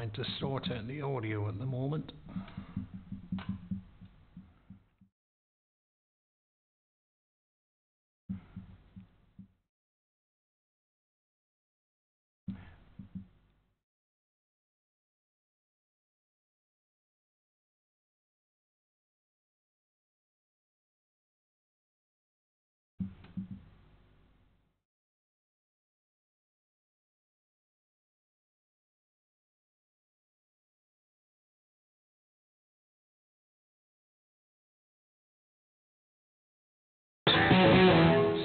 trying to sort out the audio at the moment.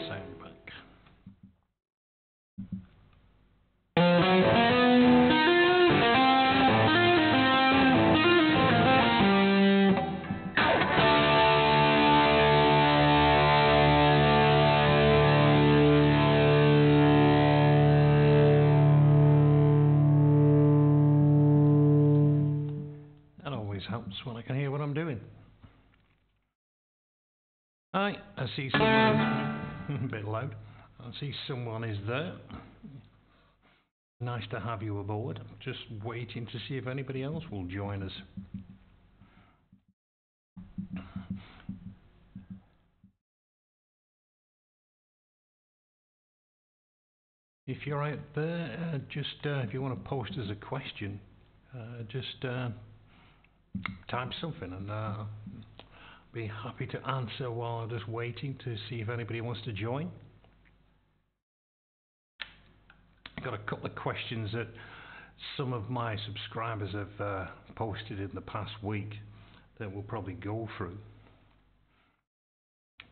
Sound back. That always helps when I can hear what I'm doing. Hi, I see someone. A bit loud. I see someone is there. Nice to have you aboard. Just waiting to see if anybody else will join us. If you're out there, just if you want to post as a question, just type something and be happy to answer while I'm just waiting to see if anybody wants to join. I've got a couple of questions that some of my subscribers have posted in the past week that we'll probably go through.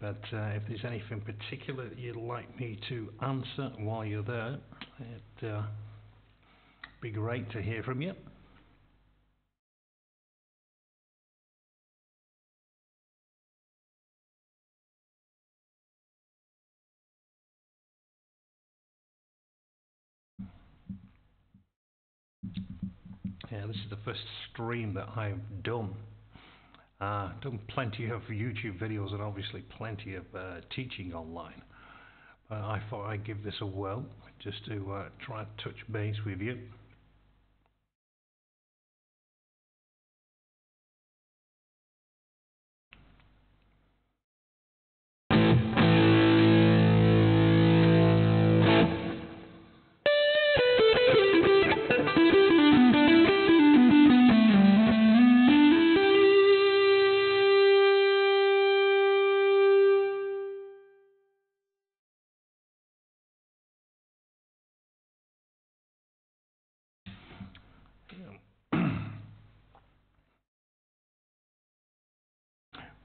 But if there's anything particular that you'd like me to answer while you're there, it'd be great to hear from you. Yeah, this is the first stream that I've done. Done plenty of YouTube videos and obviously plenty of teaching online. But I thought I'd give this a whirl just to try and touch base with you.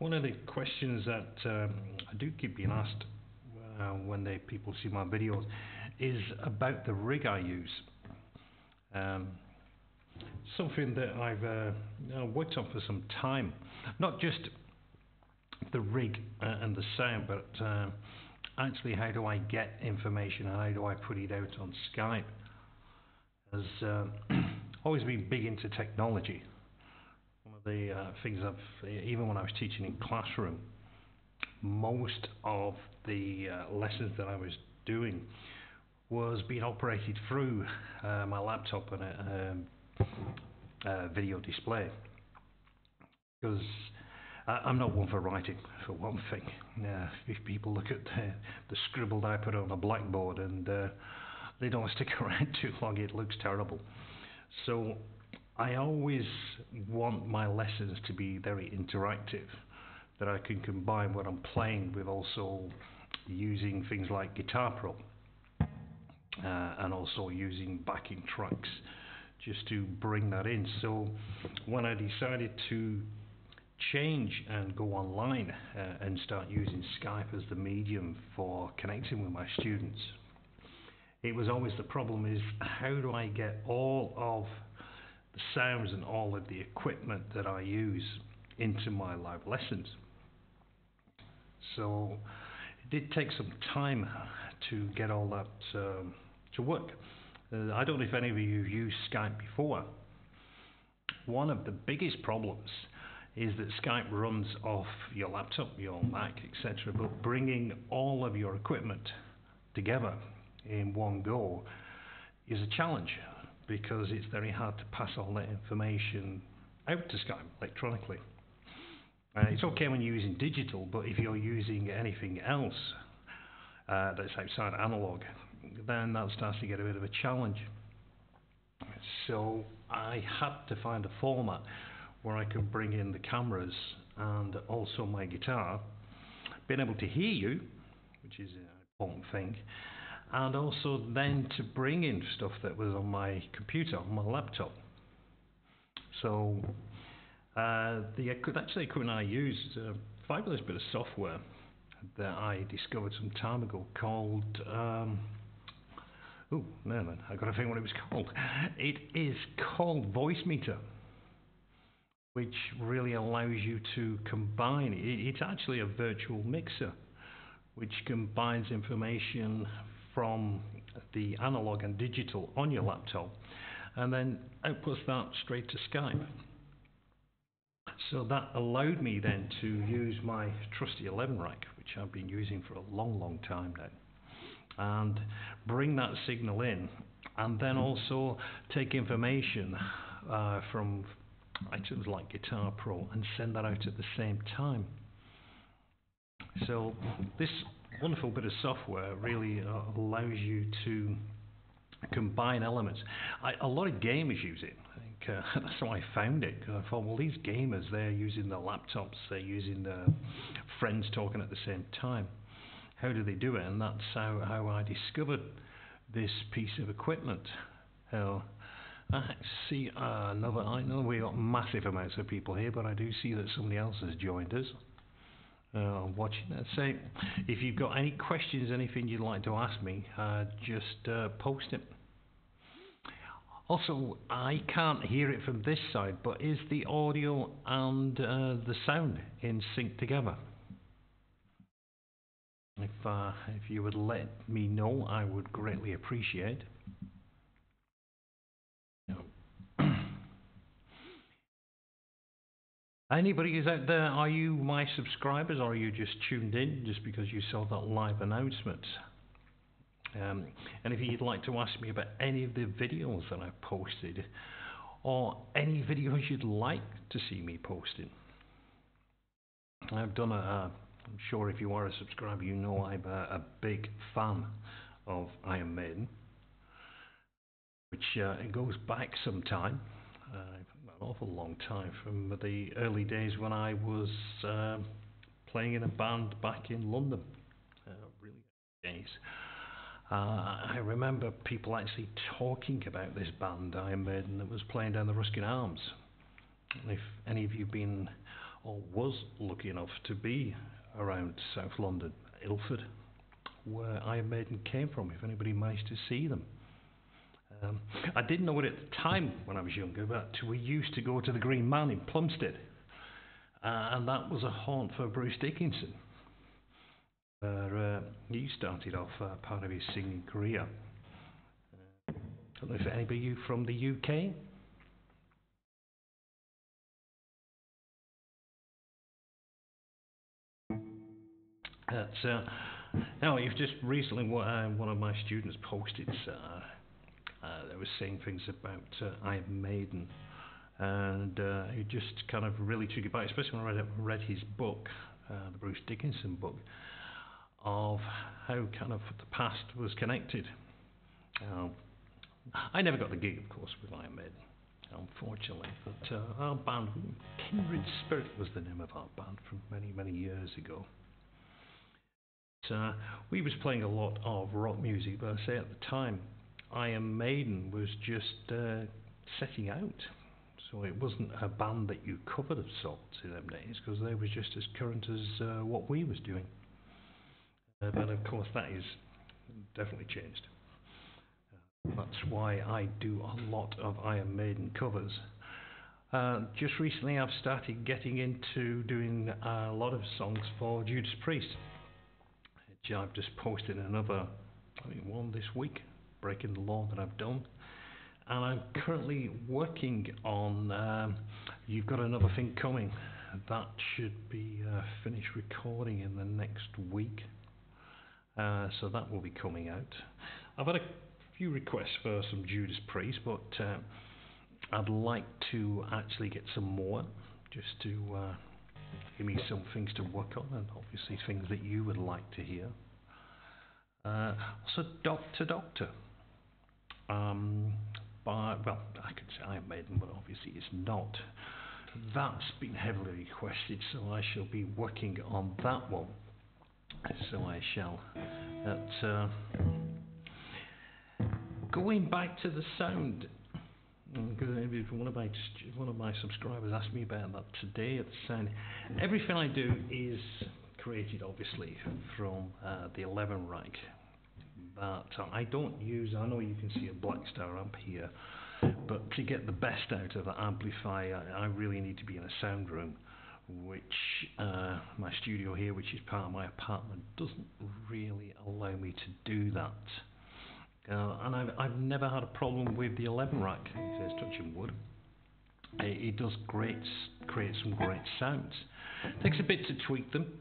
One of the questions that I do keep being asked when people see my videos is about the rig I use. Something that I've worked on for some time. Not just the rig and the sound, but actually how do I get information and how do I put it out on Skype. I've always been big into technology. One of the things even when I was teaching in classroom, most of the lessons that I was doing was being operated through my laptop and a video display. Because I'm not one for writing, for one thing. If people look at the scribble I put on a blackboard and they don't stick around too long, it looks terrible. So I always want my lessons to be very interactive, that I can combine what I'm playing with also using things like Guitar Pro and also using backing tracks just to bring that in. So when I decided to change and go online and start using Skype as the medium for connecting with my students, it was always the problem is how do I get all of the sounds and all of the equipment that I use into my live lessons. So it did take some time to get all that to work. I don't know if any of you have used Skype before. One of the biggest problems is that Skype runs off your laptop, your Mac, etc. But bringing all of your equipment together in one go is a challenge because it's very hard to pass all that information out to Skype electronically. It's okay when you're using digital, but if you're using anything else that's outside analog, then that starts to get a bit of a challenge. So I had to find a format where I could bring in the cameras and also my guitar, being able to hear you, which is an important thing, and also then to bring in stuff that was on my computer, on my laptop. So the equipment I use is a fabulous bit of software that I discovered some time ago called I got to think what it was called. It is called Voicemeeter, which really allows you to combine. It's actually a virtual mixer, which combines information from the analog and digital on your laptop, and then outputs that straight to Skype. So that allowed me then to use my trusty 11 rack, which I've been using for a long time now, and bring that signal in, and then also take information from items like Guitar Pro and send that out at the same time. So this wonderful bit of software really allows you to combine elements. A lot of gamers use it. I think that's how I found it, because I thought, well, these gamers, they're using their laptops, they're using their friends talking at the same time. How do they do it? And that's how I discovered this piece of equipment. I see I know we got massive amounts of people here, but I do see that somebody else has joined us watching. So if you've got any questions, anything you'd like to ask me, just post it. Also, I can't hear it from this side, but is the audio and the sound in sync together? If you would let me know, I would greatly appreciate. Anybody who's out there, are you my subscribers, or are you just tuned in just because you saw that live announcement? And if you'd like to ask me about any of the videos that I've posted, or any videos you'd like to see me posting, I've done I'm sure if you are a subscriber, you know I'm a big fan of Iron Maiden, which it goes back some time. An awful long time, from the early days when I was playing in a band back in London. Really good days. I remember people actually talking about this band, Iron Maiden, that was playing down the Ruskin Arms. And if any of you been or was lucky enough to be around South London, Ilford, where Iron Maiden came from, if anybody managed to see them. I didn't know it at the time when I was younger, but we used to go to the Green Man in Plumstead, and that was a haunt for Bruce Dickinson, where he started off part of his singing career. I don't know if anybody you from the UK? Now, you've just recently, one of my students posted, they were saying things about Iron Maiden, and it just kind of really took it back, especially when I read his book, the Bruce Dickinson book, of how kind of the past was connected. I never got the gig, of course, with Iron Maiden, unfortunately, but our band, Kindred Spirit was the name of our band from many years ago. We was playing a lot of rock music, but I say at the time, Iron Maiden was just setting out, so it wasn't a band that you covered of sorts in them days, because they were just as current as what we was doing. But of course that is definitely changed. That's why I do a lot of Iron Maiden covers. Just recently I've started getting into doing a lot of songs for Judas Priest, which I've just posted another one this week, Breaking the Law, that I've done, and I'm currently working on You've Got Another Thing Coming. That should be finished recording in the next week, so that will be coming out. I've had a few requests for some Judas Priest, but I'd like to actually get some more, just to give me some things to work on, and obviously things that you would like to hear. Also, Doctor. Well, I could say Iron Maiden, but obviously it's not. That's been heavily requested, so I shall be working on that one. So I shall. Going back to the sound, because one of my subscribers asked me about that today. The sound. Everything I do is created, obviously, from the 11 rack. That I don't use. I know you can see a Blackstar amp here, but to get the best out of the amplifier, I really need to be in a sound room, which my studio here, which is part of my apartment, doesn't really allow me to do that. And I've never had a problem with the 11 rack. It says touching wood. It does create some great sounds. It takes a bit to tweak them.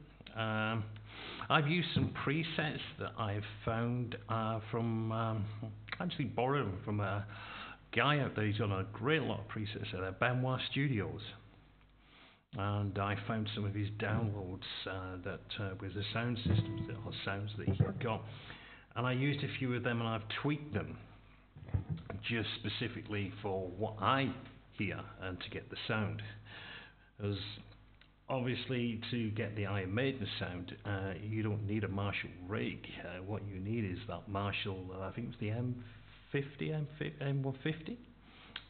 I've used some presets that I've found from actually borrowed them from a guy out there. He's got a great lot of presets at Benoit Studios, and I found some of his downloads that with the sound systems or sounds that he got, and I used a few of them and I've tweaked them just specifically for what I hear and to get the sound. As obviously, to get the Iron Maiden sound, you don't need a Marshall rig. What you need is that Marshall, I think it was the M150,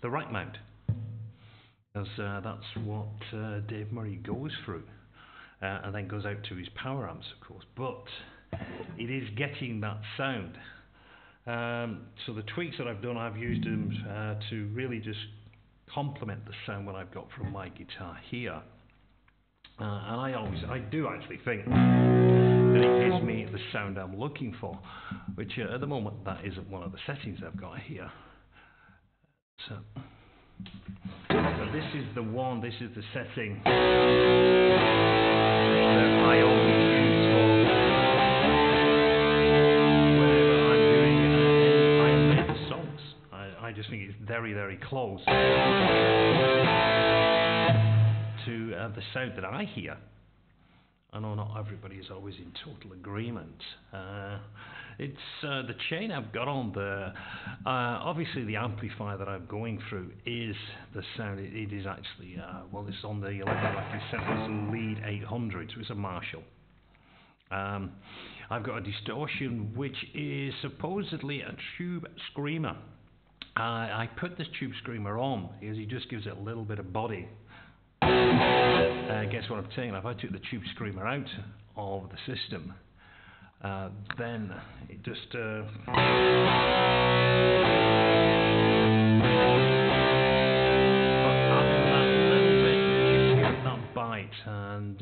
the rack mount. Because that's what Dave Murray goes through, and then goes out to his power amps, of course. But it is getting that sound. So the tweaks that I've done, I've used them to really just complement the sound that I've got from my guitar here. And I do actually think that it gives me the sound I'm looking for, which at the moment that isn't one of the settings I've got here. So this is the one, this is the setting that I always use for whenever I'm doing any Iron Maiden songs. I just think it's very, very close to the sound that I hear. I know not everybody is always in total agreement. It's the chain I've got on the obviously the amplifier that I'm going through is the sound. It is actually well, it's on the 11 rack. It's set as a lead 800, so it's a Marshall. I've got a distortion which is supposedly a tube screamer. I put this tube screamer on because it just gives it a little bit of body. Guess what I'm saying? If I took the tube screamer out of the system, then it just that bite, and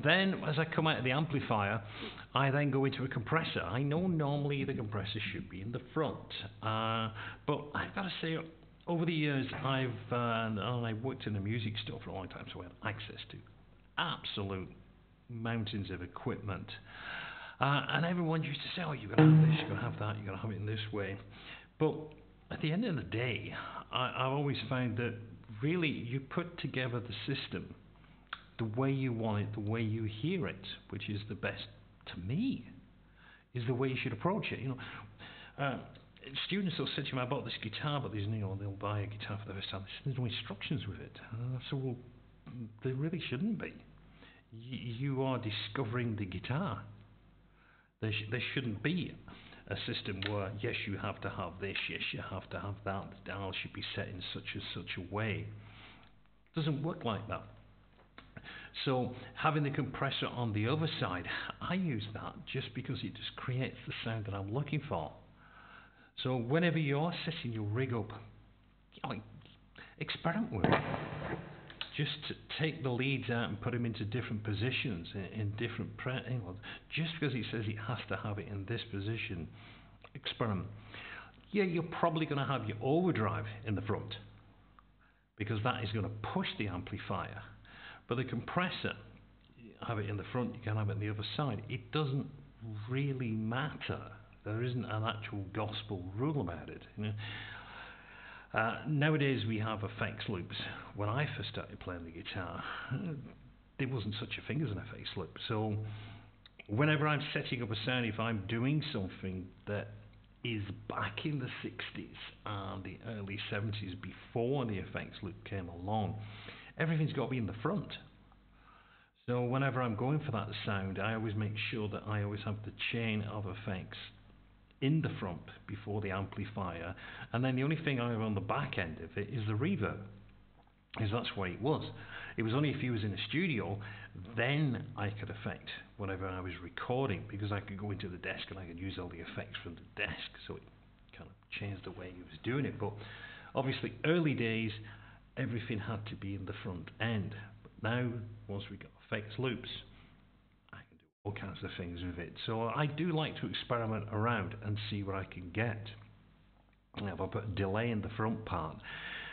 then as I come out of the amplifier, I then go into a compressor. I know normally the compressor should be in the front, but I've got to say, over the years, I worked in the music store for a long time, so I had access to absolute mountains of equipment. And everyone used to say, oh, you're going to have this, you're going to have that, you're going to have it in this way. But at the end of the day, I've always found that really you put together the system the way you want it, the way you hear it, which is the best, to me, is the way you should approach it. You know, students will say to me, I bought this guitar, but there's, they'll buy a guitar for the first time. There's no instructions with it. So, well, there really shouldn't be. You are discovering the guitar. There shouldn't be a system where, yes, you have to have this, yes, you have to have that, the dial should be set in such and such a way. It doesn't work like that. So having the compressor on the other side, I use that just because it just creates the sound that I'm looking for. So whenever you're setting your rig up, experiment with it. Just to take the leads out and put them into different positions, in different just because it says it has to have it in this position, experiment. Yeah, you're probably going to have your overdrive in the front because that is going to push the amplifier. But the compressor, you have it in the front, you can have it on the other side. It doesn't really matter There isn't an actual gospel rule about it. Nowadays we have effects loops. When I first started playing the guitar, there wasn't such a thing as an effects loop. So whenever I'm setting up a sound, if I'm doing something that is back in the 60s and the early 70s, before the effects loop came along, everything's got to be in the front. So whenever I'm going for that sound, I always make sure that I always have the chain of effects in the front before the amplifier, and then the only thing I have on the back end of it is the reverb, because that's what it was. It was only if you was in a studio, then I could affect whenever I was recording, because I could go into the desk and I could use all the effects from the desk, so it kind of changed the way he was doing it. But obviously early days, everything had to be in the front end. But now, once we got effects loops, I can do all kinds of things with it. So I do like to experiment around and see what I can get. Now, if I put a delay in the front part,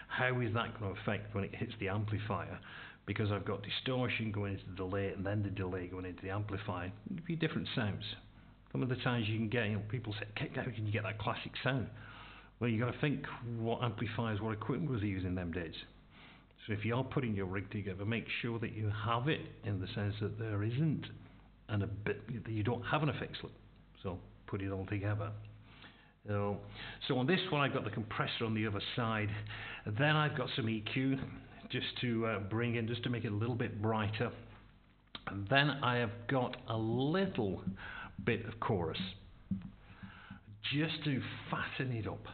how is that going to affect when it hits the amplifier? Because I've got distortion going into the delay and then the delay going into the amplifier. It'll give you different sounds. Some of the times you can get, people say, how can you get that classic sound? Well, you've got to think what amplifiers, what equipment was he using them days. So if you're putting your rig together, make sure that you have it in the sense that there isn't that you don't have an effects loop. So put it all together. So on this one, I've got the compressor on the other side. Then I've got some EQ just to bring in, just to make it a little bit brighter. And then I have got a little bit of chorus, just to fatten it up.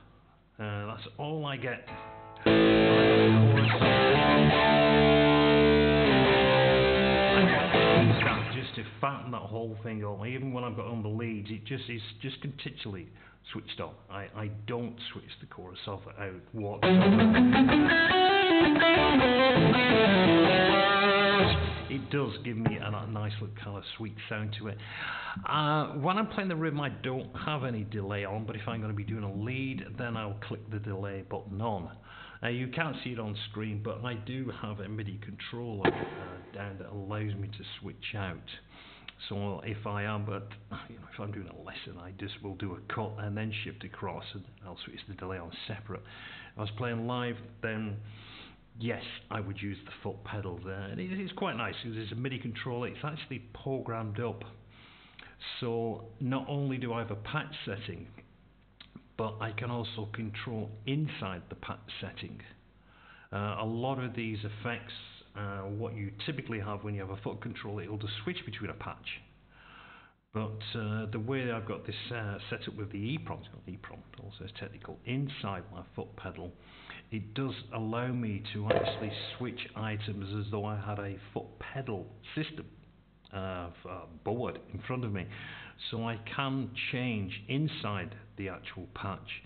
That's all I get. Just to fatten that whole thing up. Even when I've got on the leads, it just is just continually switched on. I don't switch the chorus off out whatsoever. It does give me a nice little kind of sweet sound to it. When I'm playing the rhythm, I don't have any delay on, but if I'm going to be doing a lead, then I'll click the delay button on. You can't see it on screen, but I do have a Midi controller down that allows me to switch out. So if I am, if I'm doing a lesson, I just will do a cut and then shift across, and I'll switch the delay on separate. If I was playing live, then yes, I would use the foot pedal there. And it's quite nice because it's a MIDI controller. It's actually programmed up. So not only do I have a patch setting, but I can also control inside the patch setting. A lot of these effects, what you typically have when you have a foot controller, it'll just switch between a patch. But the way I've got this set up with the EEPROM, it's got EEPROM, also it's technical, inside my foot pedal, it does allow me to actually switch items as though I had a foot pedal system board in front of me. So I can change inside the actual patch.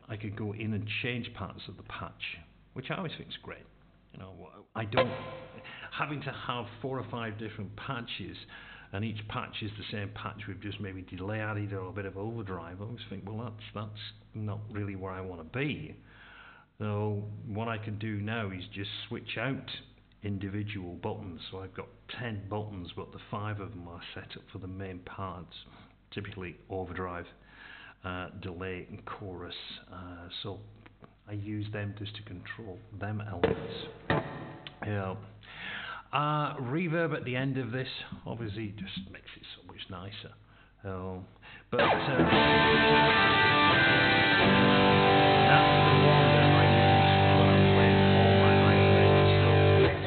I could go in and change parts of the patch, which I always think is great. I don't having to have 4 or 5 different patches, and each patch is the same patch with just maybe delay added or a bit of overdrive. I always think, well, that's not really where I want to be. So what I can do now is just switch out individual buttons. So I've got 10 buttons, but the 5 of them are set up for the main parts, typically overdrive, delay and chorus. So I use them just to control them elements. Reverb at the end of this obviously just makes it so much nicer. But that's the one that I use when I'm playing all my high range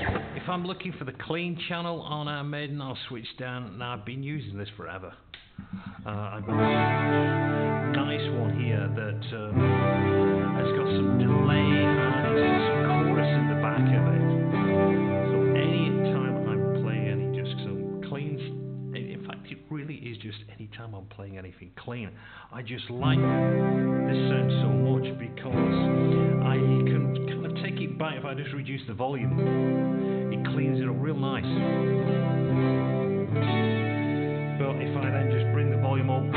stuff. If I'm looking for the clean channel on Maiden, I'll switch down. Now I've been using this forever. I've got a nice one here that has got some delay and it's got some chorus in the back of it. So any time I'm playing any just some clean, in fact it really is just any time I'm playing anything clean, I just like this sound so much because I can kind of take it back. If I just reduce the volume, it cleans it up real nice. But if I then just bring the volume up, it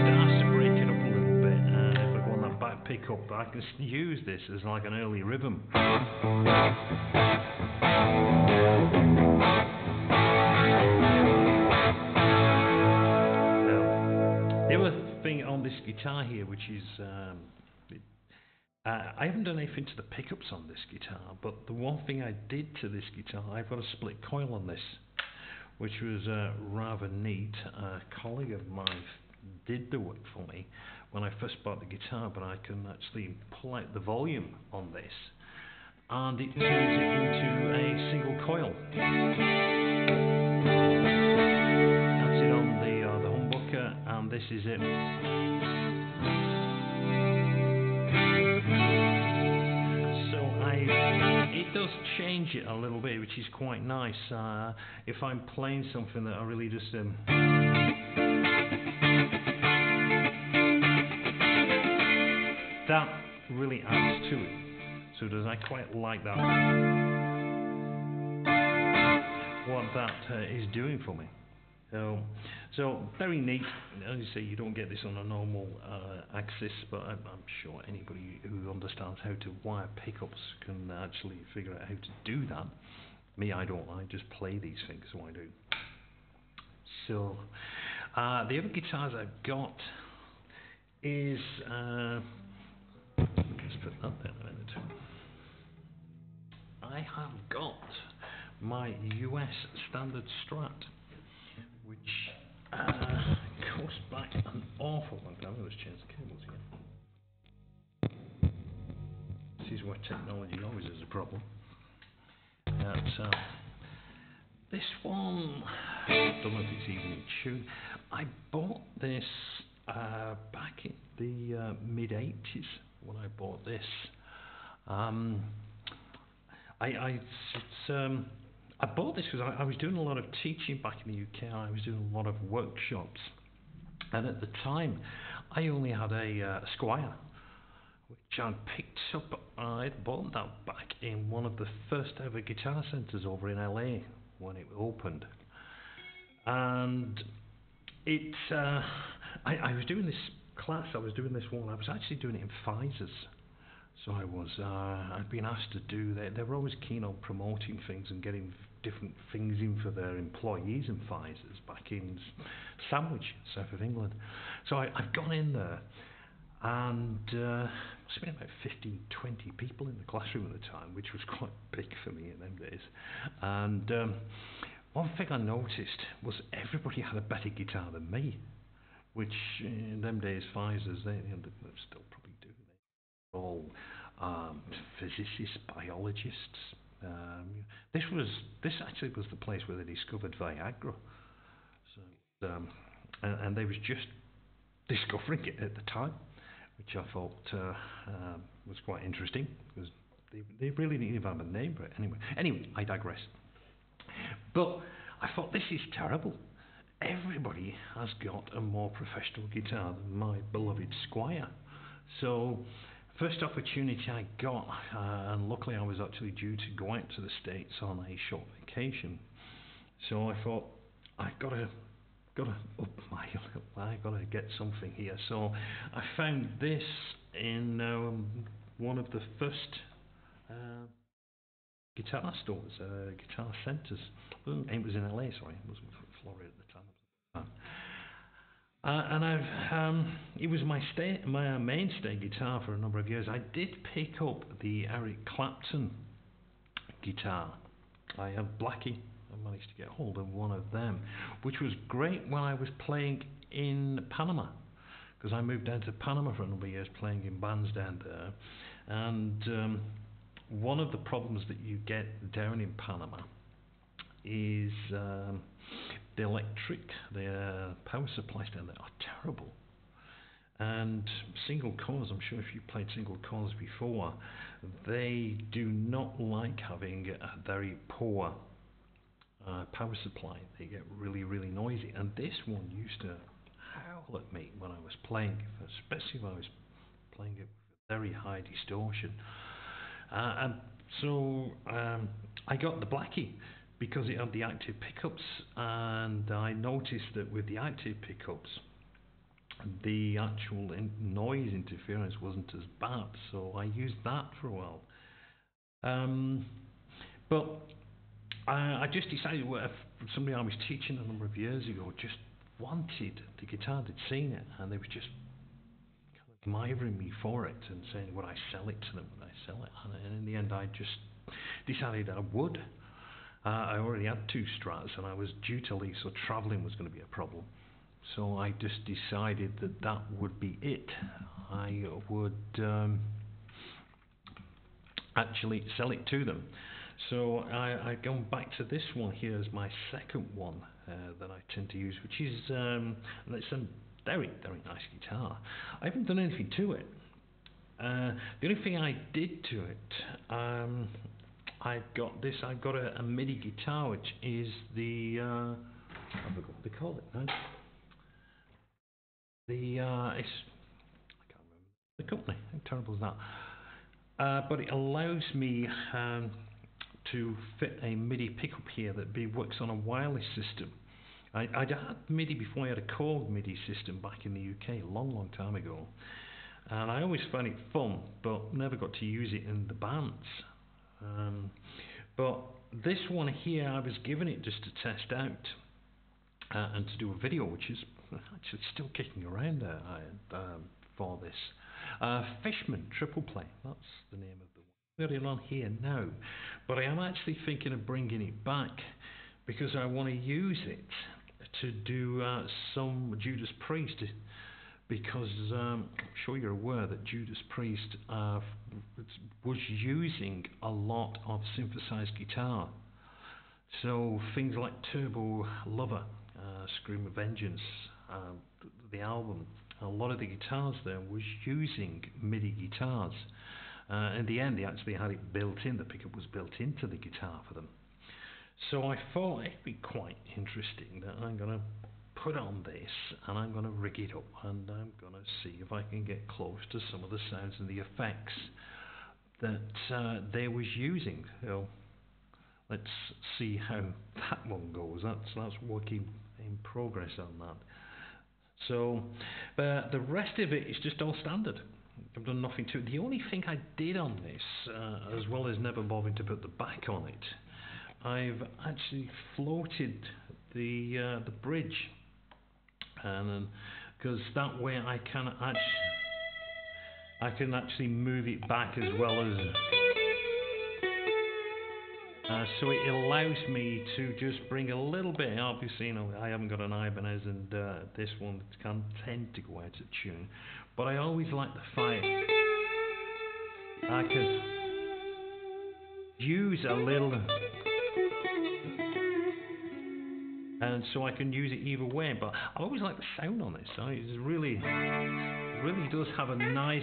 starts to break it up a little bit, and if I go on that back pickup, I can use this as like an early rhythm. guitar here, which is I haven't done anything to the pickups on this guitar, but the one thing I did to this guitar, I've got a split coil on this, which was rather neat. A colleague of mine did the work for me when I first bought the guitar, but I can actually pull out the volume on this, and it turns it into a single coil. That's it on the humbucker, and this is it. It does change it a little bit, which is quite nice. If I'm playing something that I really just that really adds to it. So does I quite like that. What that is doing for me. So very neat. As you say, you don't get this on a normal axis, but I'm sure anybody who understands how to wire pickups can actually figure out how to do that. Me, I don't. I just play these things, so I do. So the other guitars I've got is let's put that there a minute. I have got my US standard Strat, which goes back an awful long time. I'm going to change the cables again. This is where technology always is a problem. This one, I don't know if it's even in tune. I bought this back in the mid-80s when I bought this. I bought this because I was doing a lot of teaching back in the UK. I was doing a lot of workshops, and at the time I only had a Squire, which I picked up. I bought that back in one of the first ever guitar centres over in LA when it opened, and it I was doing this class. I was doing this one. I was actually doing it in Pfizer's. So I was, I'd been asked to do that. They were always keen on promoting things and getting different things in for their employees and Pfizer's back in Sandwich, south of England. So I've gone in there, and must have been about 15, 20 people in the classroom at the time, which was quite big for me in them days. And one thing I noticed was everybody had a better guitar than me, which in them days Pfizer's, they still probably do. All physicists, biologists. This actually was the place where they discovered Viagra. So, and they was just discovering it at the time, which I thought was quite interesting because they really didn't even have a name for it. Anyway, I digress. But I thought, this is terrible. Everybody has got a more professional guitar than my beloved Squire. So first opportunity I got, and luckily I was actually due to go out to the States on a short vacation. So I thought, I've got to up my, I got to get something here. So I found this in one of the first guitar stores, guitar centres. It was in LA, sorry, it wasn't Florida at the time. And it was my mainstay guitar for a number of years. I did pick up the Eric Clapton guitar. I had Blackie. I managed to get hold of one of them, which was great when I was playing in Panama, because I moved down to Panama for a number of years playing in bands down there. And one of the problems that you get down in Panama is the electric, the power supplies down there are terrible. And single coils, I'm sure if you've played single coils before, they do not like having a very poor power supply. They get really, really noisy. And this one used to howl at me when I was playing, especially when I was playing it with very high distortion. And so I got the Blackie, because it had the active pickups, and I noticed that with the active pickups the actual noise interference wasn't as bad, so I used that for a while. But I just decided, somebody I was teaching a number of years ago just wanted the guitar, they'd seen it, and they were just admiring me for it and saying, would I sell it to them? Would I sell it? And in the end, I just decided I would. I already had 2 Strats, and I was due to leave, so travelling was going to be a problem. So I just decided that that would be it. I would actually sell it to them. So I've gone back to this one here as my second one that I tend to use, which is it's a very, very nice guitar. I haven't done anything to it. The only thing I did to it, I've got a Midi Guitar, which is the I forgot what they call it now. I can't remember the company. How terrible is that? But it allows me to fit a MIDI pickup here that works on a wireless system. I'd had MIDI before I had a Korg MIDI system back in the UK a long, long time ago, and I always found it fun, but never got to use it in the bands. But this one here, I was given it just to test out and to do a video, which is actually still kicking around for this. Fishman Triple Play, that's the name of the one. Very on here now, but I am actually thinking of bringing it back because I want to use it to do some Judas Priest, because I'm sure you're aware that Judas Priest was using a lot of synthesized guitar. So things like Turbo Lover, Scream of Vengeance, the album, a lot of the guitars there was using MIDI guitars. In the end, they actually had it built in, the pickup was built into the guitar for them. So I thought it'd be quite interesting that I'm going to put on this and I'm going to rig it up and I'm going to see if I can get close to some of the sounds and the effects that they was using. So let's see how that one goes. That's working in progress on that. So the rest of it is just all standard. I've done nothing to it. The only thing I did on this, as well as never bothering to put the back on it, I've actually floated the bridge, and because that way I can actually move it back as well as. So it allows me to just bring a little bit. Obviously, I haven't got an Ibanez, and this one can tend to go out of tune. But I always like the fact I can use a little, and so I can use it either way. But I always like the sound on this. It really does have a nice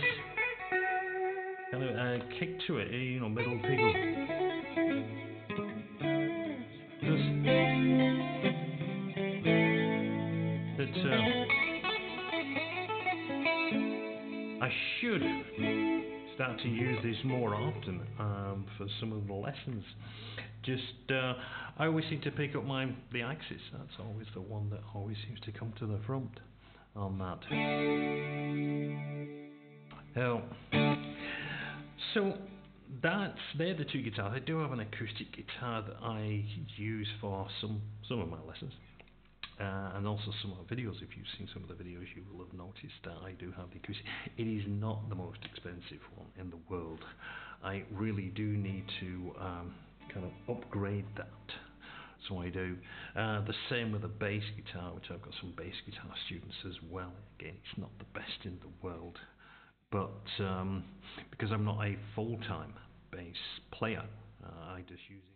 kind of kick to it. Middle pickup. I should start to use this more often for some of the lessons. I always seem to pick up the Axis. That's always the one that always seems to come to the front on that. So they're the 2 guitars. I do have an acoustic guitar that I use for some of my lessons. And also some of the videos. If you've seen some of the videos, you will have noticed that I do have the acoustic. It is not the most expensive one in the world. I really do need to kind of upgrade that. So I do. The same with the bass guitar, which I've got some bass guitar students as well. Again, it's not the best in the world, but because I'm not a full-time bass player, I just use it.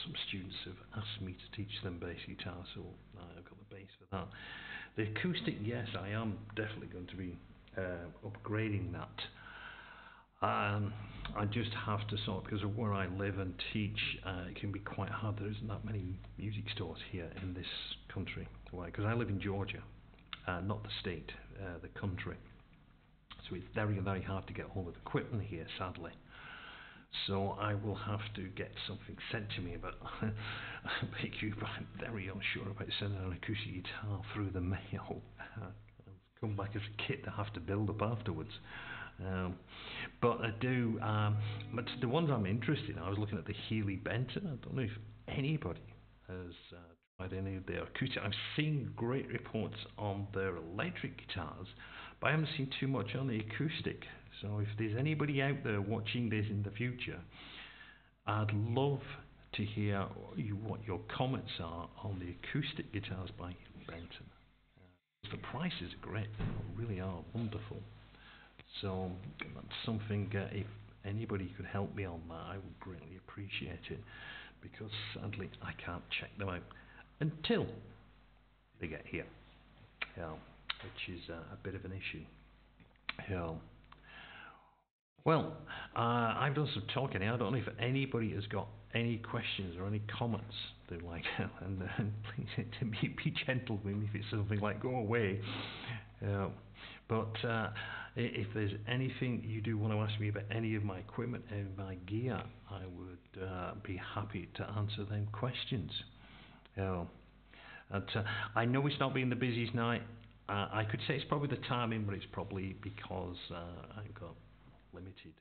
Some students have asked me to teach them bass guitar, so I've got the bass for that. The acoustic, yes, I am definitely going to be upgrading that. I just have to because of where I live and teach, it can be quite hard. There isn't that many music stores here in this country. Why? Because I live in Georgia, not the state, the country. So it's very, very hard to get hold of equipment here, sadly. So I will have to get something sent to me, but I'm very unsure about sending an acoustic guitar through the mail. Come back as a kit that I have to build up afterwards. But I do. But the ones I'm interested in, I was looking at the Healy Benton. I don't know if anybody has tried any of their acoustic. I've seen great reports on their electric guitars, but I haven't seen too much on the acoustic. So if there's anybody out there watching this in the future, I'd love to hear what your comments are on the acoustic guitars by Benton. The prices are great, they really are wonderful. So that's something, if anybody could help me on that, I would greatly appreciate it, because sadly I can't check them out until they get here, which is a bit of an issue. Well, I've done some talking here. I don't know if anybody has got any questions or any comments they'd like, and please to be gentle with me if it's something like go away. But if there's anything you do want to ask me about any of my equipment and my gear, I would be happy to answer them questions. I know it's not been the busiest night. I could say it's probably the timing, but it's probably because I've got limited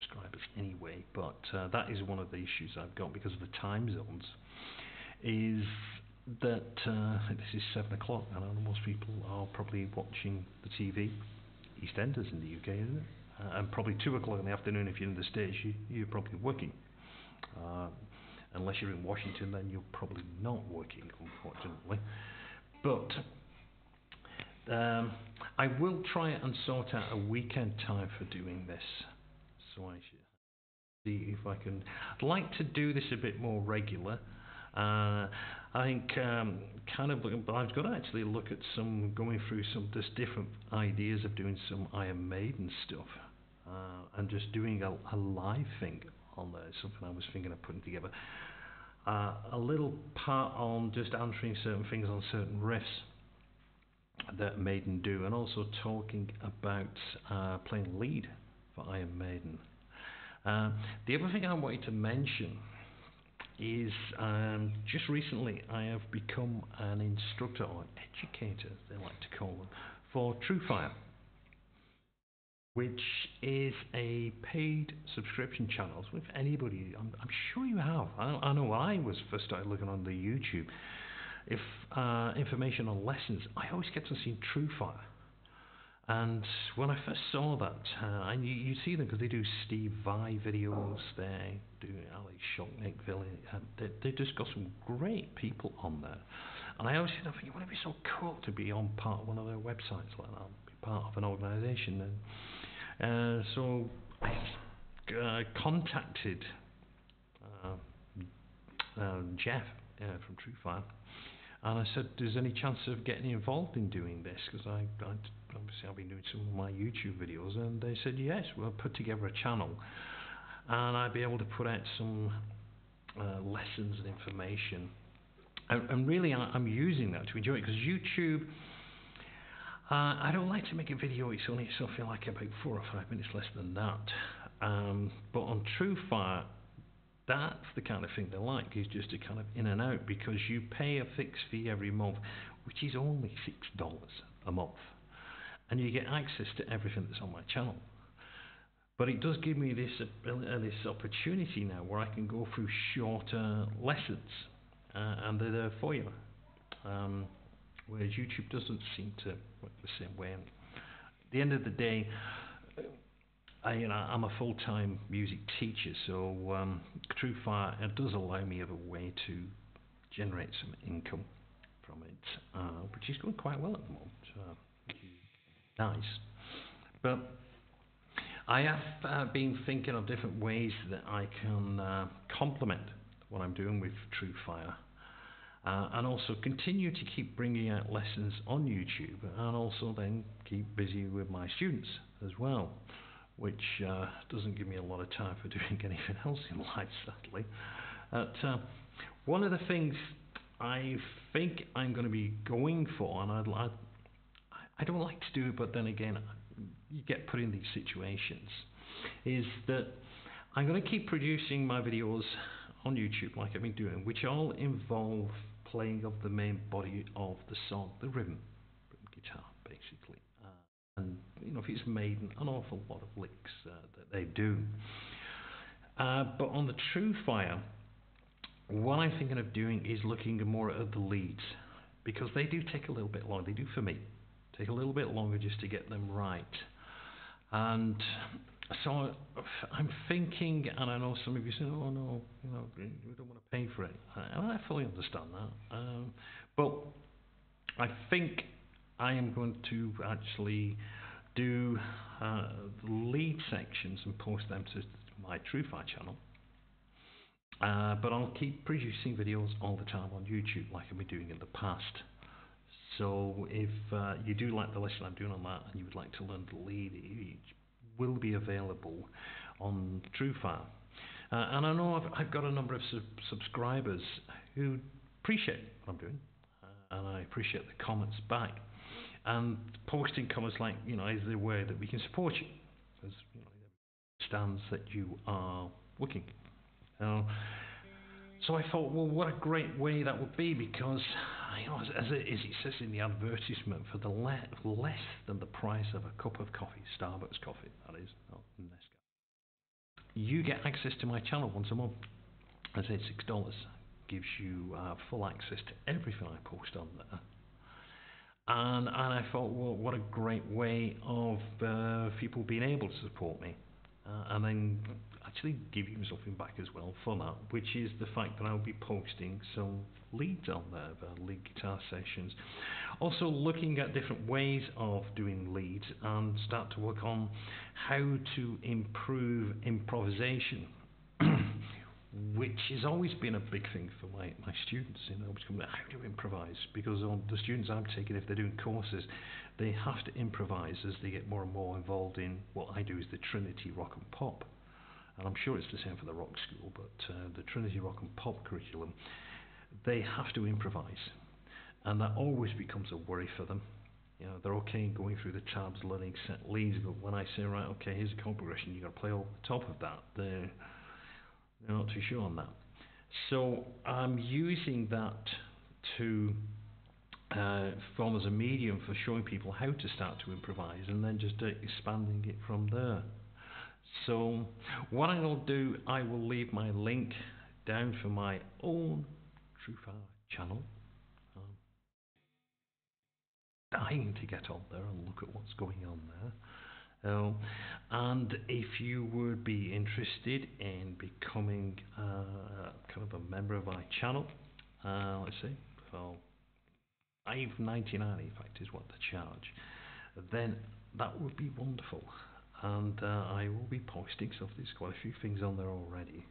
subscribers anyway. But that is one of the issues I've got because of the time zones. Is that this is 7 o'clock, and I know most people are probably watching the TV. EastEnders in the UK, isn't it? And probably 2 o'clock in the afternoon if you're in the States, you're probably working. Unless you're in Washington, then you're probably not working, unfortunately. But I will try and sort out a weekend time for doing this. So I should see if I can. I'd like to do this a bit more regular. I think I've got to actually look at going through some just different ideas of doing some Iron Maiden stuff, and just doing a live thing on there. Something I was thinking of putting together. A little part on just answering certain things on certain riffs that Maiden do, and also talking about playing lead for Iron Maiden. The other thing I wanted to mention is just recently I have become an instructor or an educator, as they like to call them, for TrueFire, which is a paid subscription channel. So if anybody, I'm sure you have. I know I was first started looking on the YouTube. If information on lessons, I always kept on seeing TrueFire. And when I first saw that, and you see them because they do Steve Vai videos, they do Alex Shockneck videos, they just got some great people on there. And I always said, I think, wouldn't it be so cool to be on part of one of their websites like that, be part of an organisation. And so I contacted Geoff from TrueFire, and I said, "There's any chance of getting involved in doing this?" Because obviously I've been doing some of my YouTube videos, and they said yes, we'll put together a channel, and I'd be able to put out some lessons and information. And really, I'm using that to enjoy it, because YouTube, I don't like to make a video. It's only something like about 4 or 5 minutes, less than that. But on TrueFire, that's the kind of thing they like, is just a kind of in and out, because you pay a fixed fee every month, which is only $6 a month, and you get access to everything that's on my channel. But it does give me this opportunity now where I can go through shorter lessons, and they're there for you. Whereas YouTube doesn't seem to work the same way. And at the end of the day, I'm a full-time music teacher, so TrueFire does allow me a way to generate some income from it, which is going quite well at the moment. Nice. But I have been thinking of different ways that I can complement what I'm doing with TrueFire, and also continue to keep bringing out lessons on YouTube, and also then keep busy with my students as well, which doesn't give me a lot of time for doing anything else in life, sadly. One of the things I think I'm going to be going for, and I don't like to do it, but then again, you get put in these situations, is that I'm going to keep producing my videos on YouTube like I've been doing, which all involve playing of the main body of the song, the rhythm guitar, basically. And if it's Maiden, an awful lot of licks that they do. But on the TrueFire, what I'm thinking of doing is looking more at the leads, because they do take a little bit long. They do for me take a little bit longer just to get them right. And so I'm thinking, and I know some of you say, oh no, you know, we don't want to pay for it. And I fully understand that. But I think I am going to actually do the lead sections and post them to my TrueFire channel. But I'll keep producing videos all the time on YouTube like I've been doing in the past. So if you do like the lesson I'm doing on that and you would like to learn the lead, it will be available on TrueFire. And I know I've got a number of subscribers who appreciate what I'm doing, and I appreciate the comments back. And posting comments like, you know, is there a way that we can support you? Because, you know, it stands that you are looking. So I thought, well, what a great way that would be, because, you know, as it says in the advertisement, for the less than the price of a cup of coffee, Starbucks coffee, that is, not Nescafe, you get access to my channel once a month. I say $6 gives you full access to everything I post on there. And I thought, well, what a great way of people being able to support me, and then actually give you something back as well for that, which is the fact that I'll be posting some leads on there, the lead guitar sessions. Also looking at different ways of doing leads and start to work on how to improve improvisation, which has always been a big thing for my students. You know, how do you improvise? Because on the students I'm taking, if they're doing courses, they have to improvise as they get more and more involved in what I do is the Trinity Rock and Pop. And I'm sure it's the same for the rock school, but the Trinity Rock and Pop curriculum, they have to improvise. And that always becomes a worry for them. You know, they're okay going through the tabs, learning set leads, but when I say, right, okay, here's a chord progression, you've got to play over the top of that, they're not too sure on that. So I'm using that to form as a medium for showing people how to start to improvise, and then just expanding it from there. So what I will do, I will leave my link down for my own TrueFire channel. Dying to get on there and look at what's going on there. And if you would be interested in becoming kind of a member of my channel, let's see, for $5.99 in fact is what the charge, then that would be wonderful. And I will be posting stuff. There's quite a few things on there already.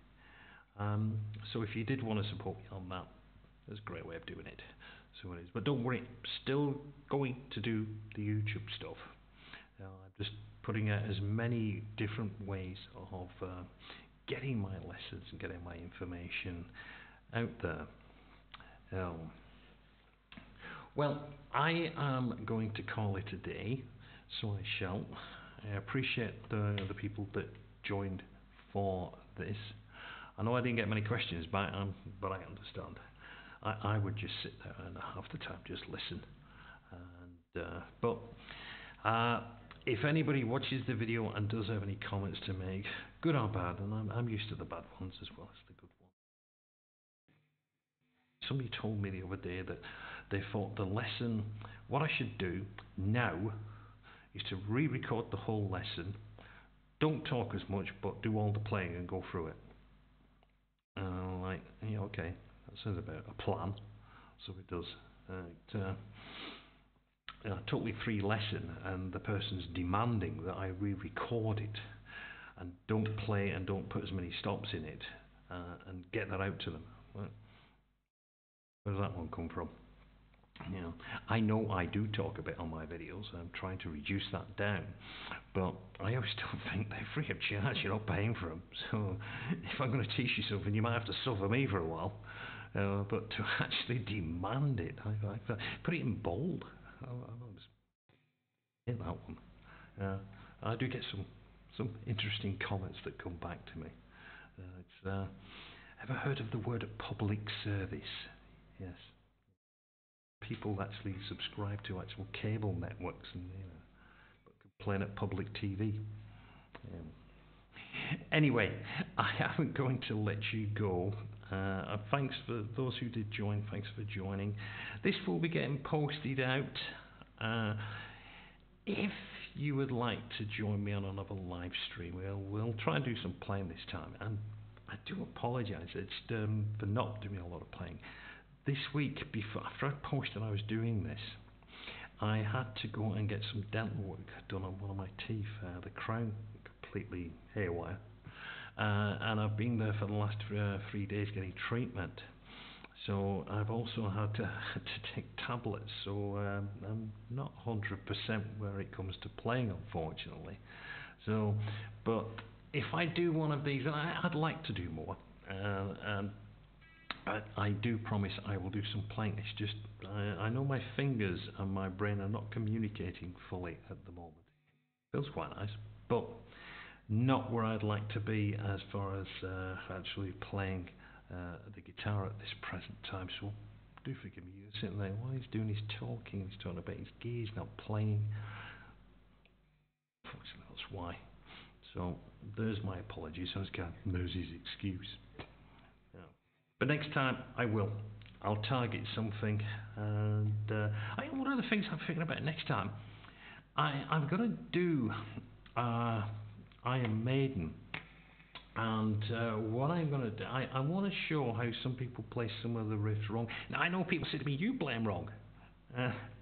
So if you did want to support me on that, there's a great way of doing it. So it is. But don't worry, I'm still going to do the YouTube stuff. I'm just putting out as many different ways of getting my lessons and getting my information out there. Well, I am going to call it a day, so I shall. I appreciate the people that joined for this. I know I didn't get many questions, but I understand. I would just sit there and half the time just listen. But if anybody watches the video and does have any comments to make, good or bad, and I'm used to the bad ones as well as the good ones. Somebody told me the other day that they thought the lesson, what I should do now is to re-record the whole lesson, don't talk as much, but do all the playing and go through it. And I'm like, yeah, okay, that sounds about a plan. So it does. Totally free lesson, and the person's demanding that I re-record it and don't play and don't put as many stops in it, and get that out to them. Well, where does that one come from? You know, I know I do talk a bit on my videos. I'm trying to reduce that down, but I always still think they're free of charge. You're not paying for them. So if I'm going to teach you something, you might have to suffer me for a while. But to actually demand it, I put it in bold. I'll just hit that one. I do get some interesting comments that come back to me. Ever heard of the word public service? Yes. People actually subscribe to actual cable networks and but complain at public TV. Anyway, I am going to let you go. Thanks for those who did join. Thanks for joining. This will be getting posted out. if you would like to join me on another live stream, we'll try and do some playing this time. And I do apologise for not doing a lot of playing. This week, after I posted I was doing this, I had to go and get some dental work done on one of my teeth. The crown completely haywire. And I've been there for the last 3 days getting treatment. So I've also had to take tablets, so I'm not 100% where it comes to playing, unfortunately. So, but if I do one of these, and I'd like to do more, and I do promise I will do some playing. It's just I know my fingers and my brain are not communicating fully at the moment. Feels quite nice, but not where I'd like to be as far as actually playing the guitar at this present time. So do forgive me. You're sitting there while he's doing his talking, he's talking about his gear, he's not playing. Unfortunately, that's why. So there's my apologies. So there's his excuse. Yeah. But next time I will. I'll target something. And one of the things I'm thinking about next time, I'm going to do Iron Maiden. And what I'm going to do, I want to show how some people play some of the riffs wrong. Now, I know people say to me, you play them wrong.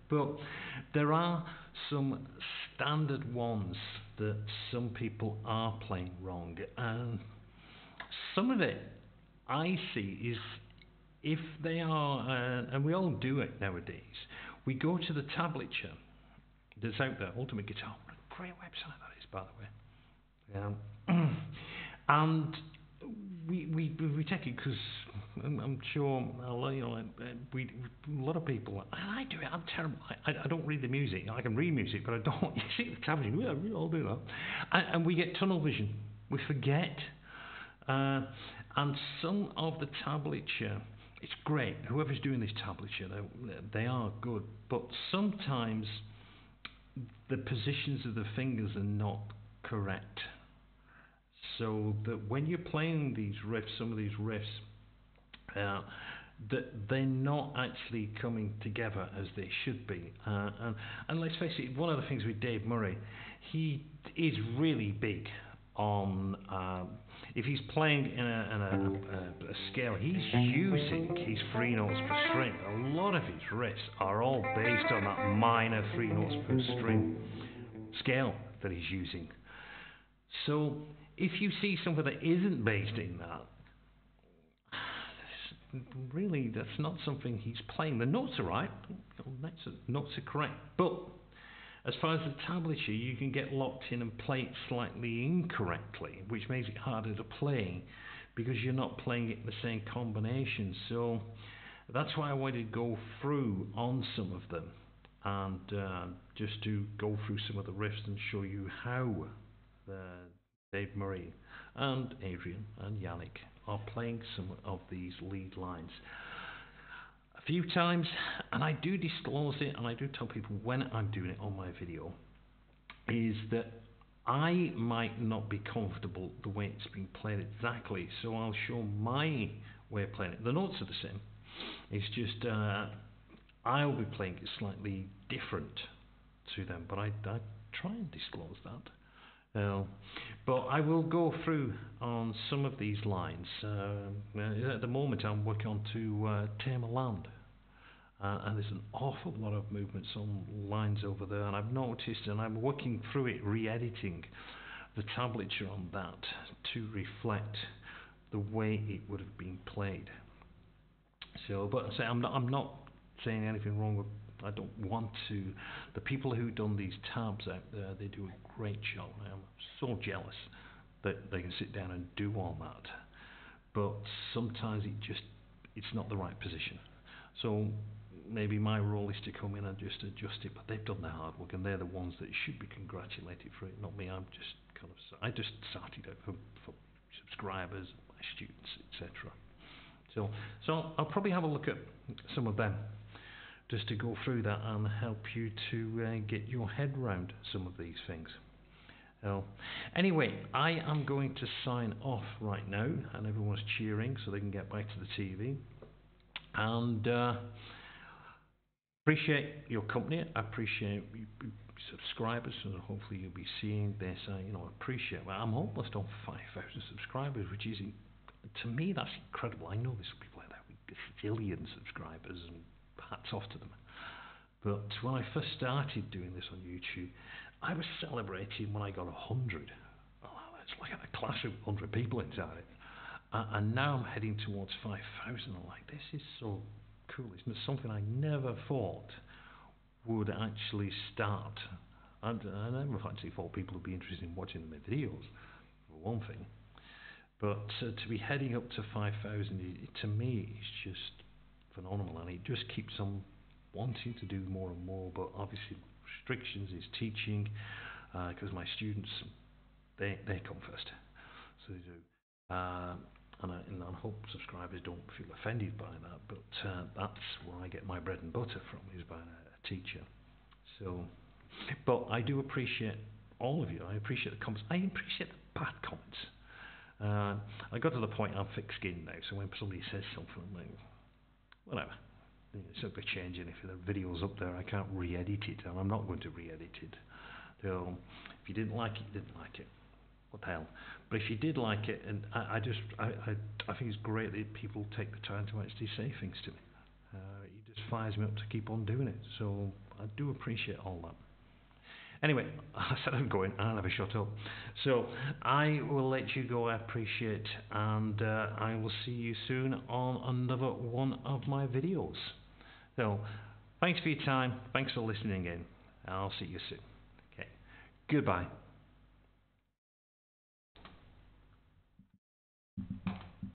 But there are some standard ones that some people are playing wrong. And some of it I see is if they are, and we all do it nowadays, we go to the tablature that's out there, Ultimate Guitar. What a great website that is, by the way. And we take it because I'm sure a lot of people. I do it. I'm terrible. I don't read the music. I can read music, but I don't. You see the tablature. Yeah, we all do that. And we get tunnel vision. We forget. And some of the tablature, it's great. Whoever's doing this tablature, they are good. But sometimes the positions of the fingers are not correct. So that when you're playing these riffs, some of these riffs, that they're not actually coming together as they should be. And let's face it, one of the things with Dave Murray, he is really big on if he's playing in a scale, he's using his 3 notes per string. A lot of his riffs are all based on that minor 3 notes per string scale that he's using. So if you see something that isn't based in that, really that's not something he's playing. The notes are right, notes are correct, but as far as the tablature, you can get locked in and play it slightly incorrectly, which makes it harder to play because you're not playing it in the same combination. So that's why I wanted to go through on some of them and just to go through some of the riffs and show you how Dave Murray and Adrian and Yannick are playing some of these lead lines a few times, and I do disclose it and I do tell people when I'm doing it on my video is that I might not be comfortable the way it's being played exactly, so I'll show my way of playing it. The notes are the same, it's just I'll be playing it slightly different to them, but I try and disclose that. But I will go through on some of these lines. At the moment I'm working on to Tame a Land, and there's an awful lot of movements on lines over there, and I've noticed, and I'm working through it, re-editing the tablature on that to reflect the way it would have been played. So, but I say I'm not saying anything wrong with. I don't want to. The people who done these tabs out there, they do a great job. I'm so jealous that they can sit down and do all that. But sometimes it's not the right position. So maybe my role is to come in and just adjust it. But they've done their hard work, and they're the ones that should be congratulated for it, not me. I just started out for subscribers, my students, etc. So I'll probably have a look at some of them, just to go through that and help you to get your head round some of these things. Anyway, I am going to sign off right now, and everyone's cheering so they can get back to the TV. And appreciate your company. I appreciate you subscribers, and hopefully you'll be seeing this. Appreciate. Well, I'm almost on 5,000 subscribers, which is, to me, that's incredible. I know there's people like that with gazillion subscribers, and hats off to them. But when I first started doing this on YouTube, I was celebrating when I got 100. Oh, it's like a classroom, 100 people inside it. And now I'm heading towards 5,000. I'm like, this is so cool. It's something I never thought would actually start. I never actually thought people would be interested in watching my videos, for one thing. But to be heading up to 5,000, to me, is just phenomenal. And it just keeps on wanting to do more and more. But obviously, restrictions is teaching, because my students, they come first. So they do. And I hope subscribers don't feel offended by that, but that's where I get my bread and butter from, is by a teacher. So, but I do appreciate all of you. I appreciate the comments. I appreciate the bad comments. I got to the point I'm thick-skinned now, so when somebody says something, I'm like, whatever. It's not going to change anything. The video's up there. I can't re-edit it, and I'm not going to re-edit it. So, if you didn't like it, you didn't like it. What the hell? But if you did like it, and I think it's great that people take the time to actually say things to me. It just fires me up to keep on doing it. So I do appreciate all that. Anyway, I said I'm going, and I'll never shut up. So I will let you go. I appreciate, and I will see you soon on another one of my videos. So thanks for your time. Thanks for listening in. I'll see you soon. Okay. Goodbye.